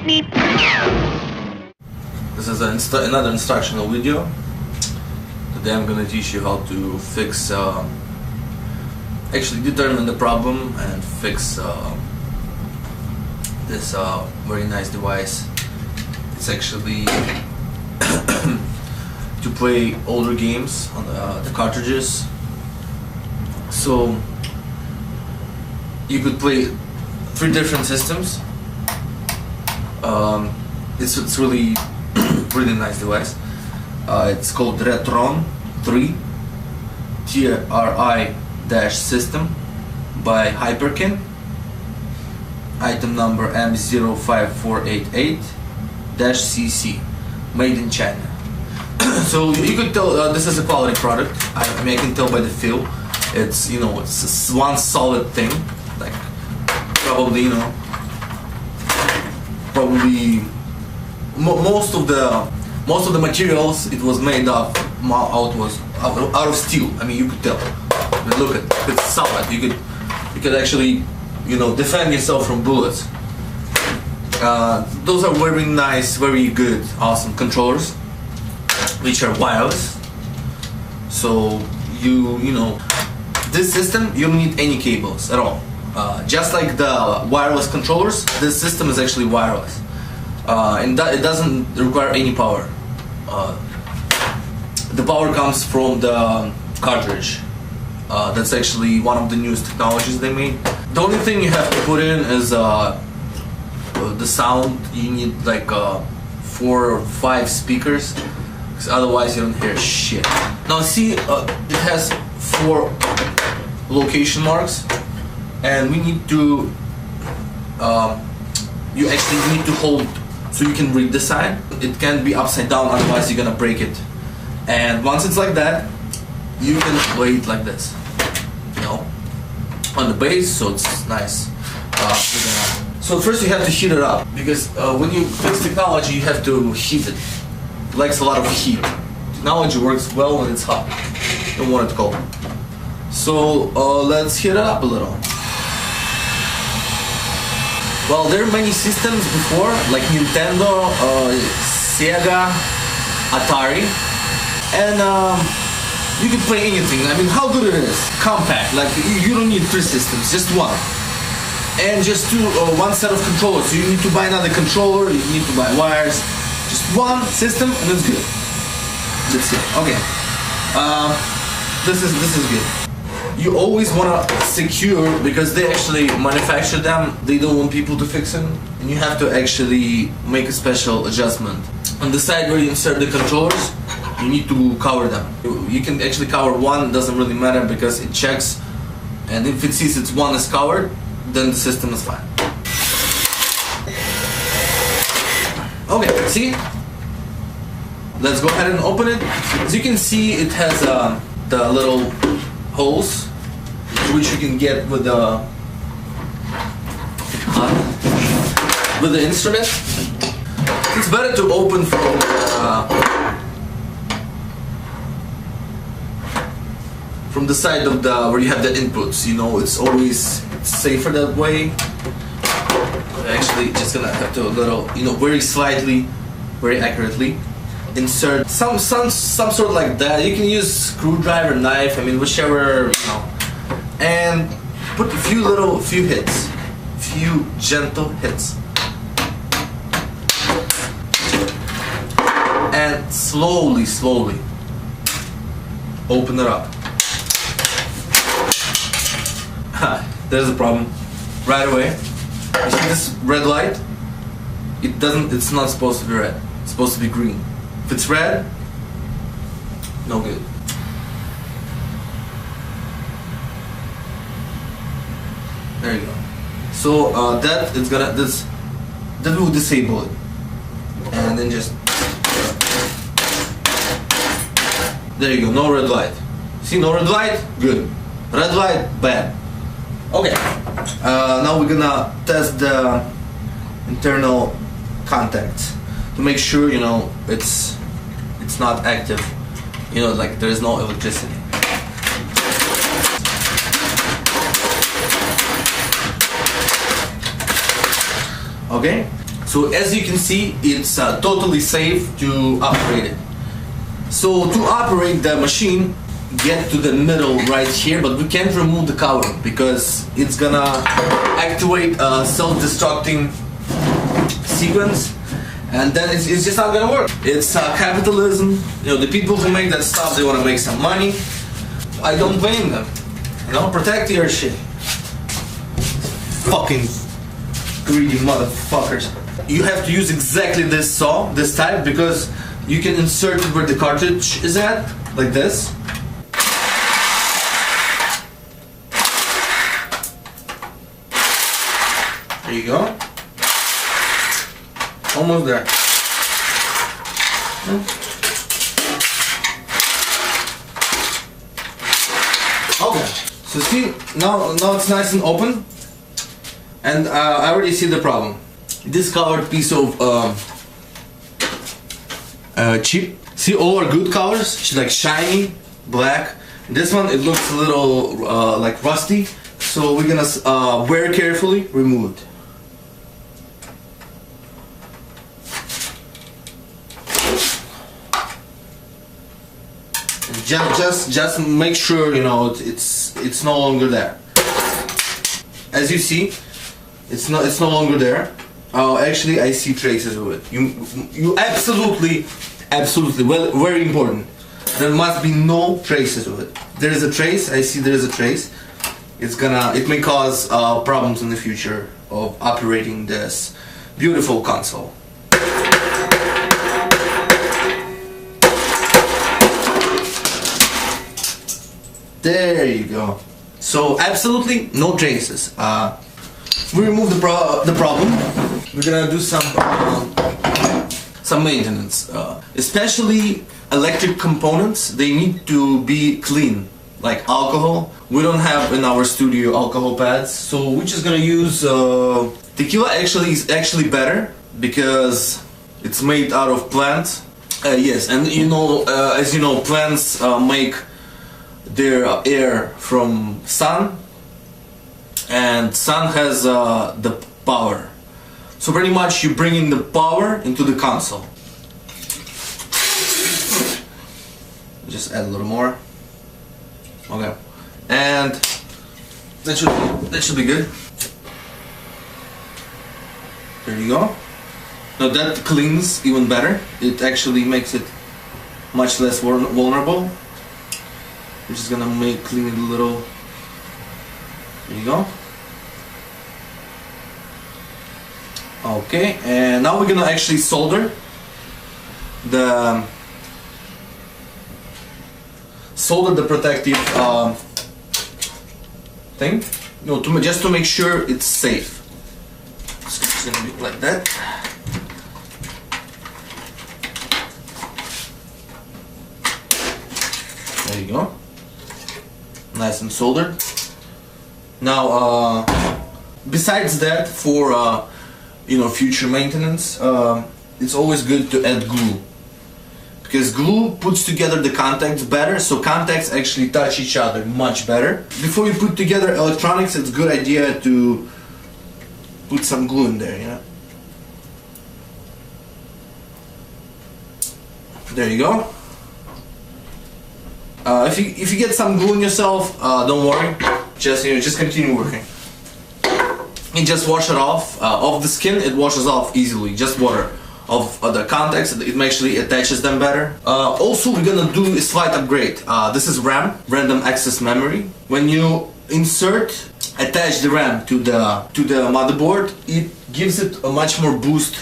This is another instructional video. Today I'm gonna teach you how to fix, actually determine the problem and fix this very nice device. It's actually to play older games on the cartridges. So you could play 3 different systems. It's really really nice device. It's called Retron 3 TRI-system by Hyperkin. Item number M05488-CC, made in China. So you could tell this is a quality product. I mean, I can tell by the feel. It's, you know, it's one solid thing. Like probably, you know, most of the materials it was made of out of steel. I mean, you could tell. I mean, look at it, it's solid. You could actually, you know, defend yourself from bullets. Those are very nice, very good, awesome controllers, which are wireless. So you know, this system you don't need any cables at all. Just like the wireless controllers, this system is actually wireless, and it doesn't require any power. The power comes from the cartridge. That's actually one of the newest technologies they made. The only thing you have to put in is the sound. You need like 4 or 5 speakers, because otherwise you don't hear shit. Now see, it has 4 location marks, and we need to you actually need to hold so you can read the sign. It can't be upside down, otherwise you're gonna break it. And once it's like that, you can play it like this, you know, on the base, so it's nice. So first you have to heat it up, because when you fix technology you have to heat it. It likes a lot of heat. Technology works well when it's hot. You don't want it cold. So let's heat it up a little. Well, there are many systems before, like Nintendo, Sega, Atari, and you can play anything. I mean, how good it is. Compact, like you don't need 3 systems, just 1. And just 1 set of controllers. So you need to buy another controller, you need to buy wires. Just 1 system and it's good. That's it. Okay. This is good. You always want to secure, because they actually manufacture them. They don't want people to fix them, and you have to actually make a special adjustment. On the side where you insert the controllers, you need to cover them. You can actually cover 1, doesn't really matter, because it checks, and if it sees it's 1 is covered, then the system is fine. Okay, see? Let's go ahead and open it. As you can see, it has the little holes which you can get with the instrument. It's better to open from the side of where you have the inputs. You know, it's always safer that way. Actually, just gonna have to you know, very slightly, very accurately insert some sort like that. You can use screwdriver, knife, I mean, whichever, you know, and put a few hits, few gentle hits, and slowly open it up. There's a problem right away. You see this red light? It's not supposed to be red. It's supposed to be green. If it's red, no good. There you go. So that will disable it, and then just there you go. No red light. See, no red light, good. Red light, bad. Okay. Now we're gonna test the internal contacts to make sure, you know, it's not active. You know, like there is no electricity. Okay, So as you can see, it's totally safe to operate it. So to operate the machine, get to the middle right here, but we can't remove the cover because it's gonna activate a self-destructing sequence, and then it's just not gonna work. It's capitalism. You know, the people who make that stuff, they want to make some money. I don't blame them. You know, protect your shit. Fucking greedy motherfuckers. You have to use exactly this saw, this type, because you can insert it where the cartridge is at, like this. There you go. Almost there. Okay. So see, now it's nice and open, and I already see the problem. This colored piece of chip. See, all are good colors. She's like shiny, black. This one, it looks a little like rusty. So we're gonna very carefully remove it. Just make sure, you know, it's no longer there. As you see, it's no longer there. Actually, I see traces of it. You absolutely, well, very important. There must be no traces of it. There is a trace. I see there is a trace. It may cause problems in the future of operating this beautiful console. There you go. So absolutely no traces. We remove the problem. We're gonna do some maintenance. Especially electric components, they need to be clean. Like alcohol. We don't have in our studio alcohol pads, so we're just gonna use tequila. Actually, is actually better because it's made out of plants. Yes, and you know, as you know, plants make their air from sun, and sun has the power. So pretty much you bring in the power into the console. Just add a little more. Okay, and that should be good. There you go. Now that cleans even better. It actually makes it much less vulnerable. We're just gonna clean it a little. There you go. Okay, and now we're gonna actually solder the protective thing. No, just to make sure it's safe. So it's gonna be like that. There you go. Nice and soldered. Now, besides that, for you know, future maintenance, it's always good to add glue, because glue puts together the contacts better, so contacts actually touch each other much better. Before you put together electronics, it's a good idea to put some glue in there, you know. There you go. If you get some glue in yourself, don't worry. Just continue working. And just wash it off. Off the skin, it washes off easily. Just water. Of the contacts, it actually attaches them better. Also, we're gonna do a slight upgrade. This is RAM, random access memory. When you attach the RAM to the motherboard, it gives it a much more boost.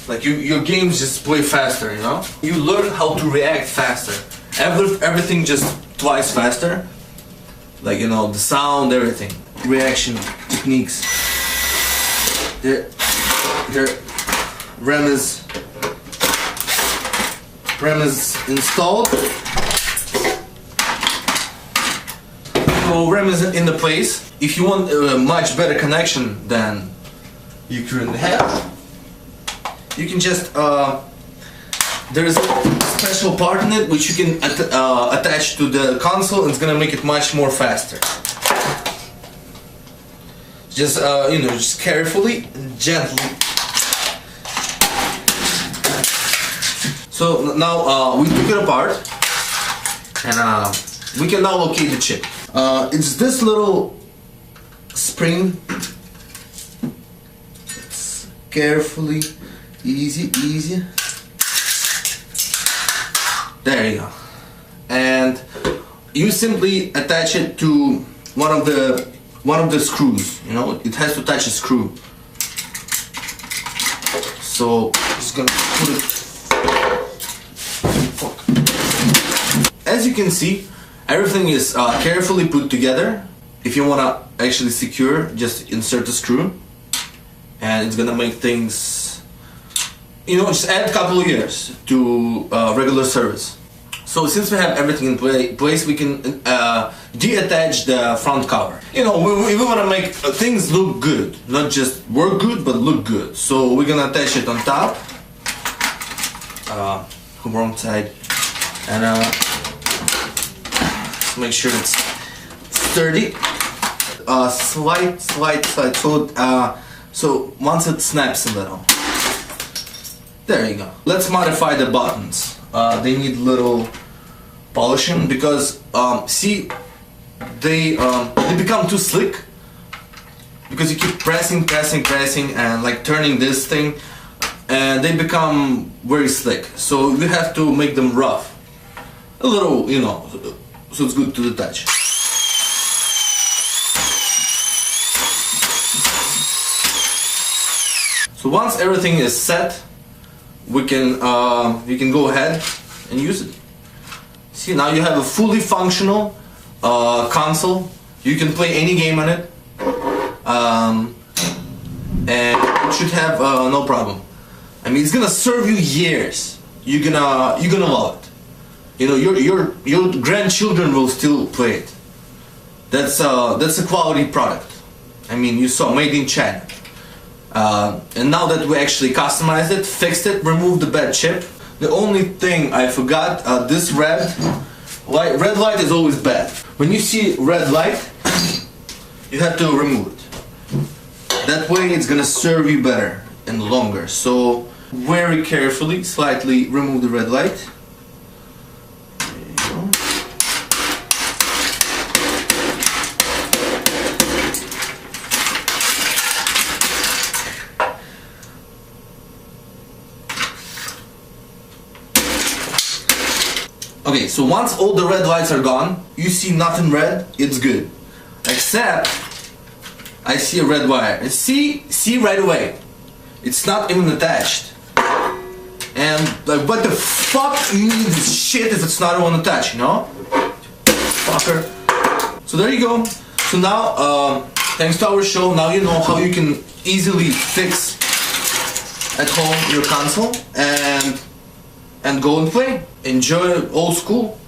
Like your games just play faster, you know. You learn how to react faster. Everything just twice faster. Like, you know, the sound, everything, reaction techniques. Here, RAM is installed. So RAM is in the place. If you want a much better connection than you currently have, you can just there is a special part in it which you can attach to the console, and it's gonna make it much more faster. Just you know, just carefully and gently So now we took it apart, and we can now locate the chip. It's this little spring. It's carefully, easy. There you go. And you simply attach it to one of the screws. You know, it has to touch a screw. So just gonna put it. As you can see, everything is carefully put together. If you wanna actually secure, just insert the screw, and it's gonna make things, you know, just add a couple of years to regular service. So since we have everything in place, we can deattach the front cover. You know, we want to make things look good, not just work good, but look good. So we're gonna attach it on top, wrong side, and make sure it's sturdy. Slight. So once it snaps a little, there you go. Let's modify the buttons. They need little polishing because see, they become too slick because you keep pressing and like turning this thing, and they become very slick. So you have to make them rough, a little, you know, so it's good to the touch. So once everything is set, we can go ahead and use it. See, now you have a fully functional console. You can play any game on it, and it should have no problem. I mean, it's gonna serve you years. You're gonna love it. You know, your grandchildren will still play it. That's a quality product. I mean, you saw made in China. And now that we actually customized it, fixed it, removed the bad chip. The only thing I forgot, this red light is always bad. When you see red light, you have to remove it. That way it's gonna serve you better and longer. So very carefully, slightly remove the red light. There you go. Okay, so once all the red lights are gone, you see nothing red, it's good. Except, I see a red wire. See right away. It's not even attached. And like, what the fuck you need this shit if it's not even attached, you know? Fucker. So there you go. So now, thanks to our show, now you know how you can easily fix at home your console and go and play. Enjoy old school.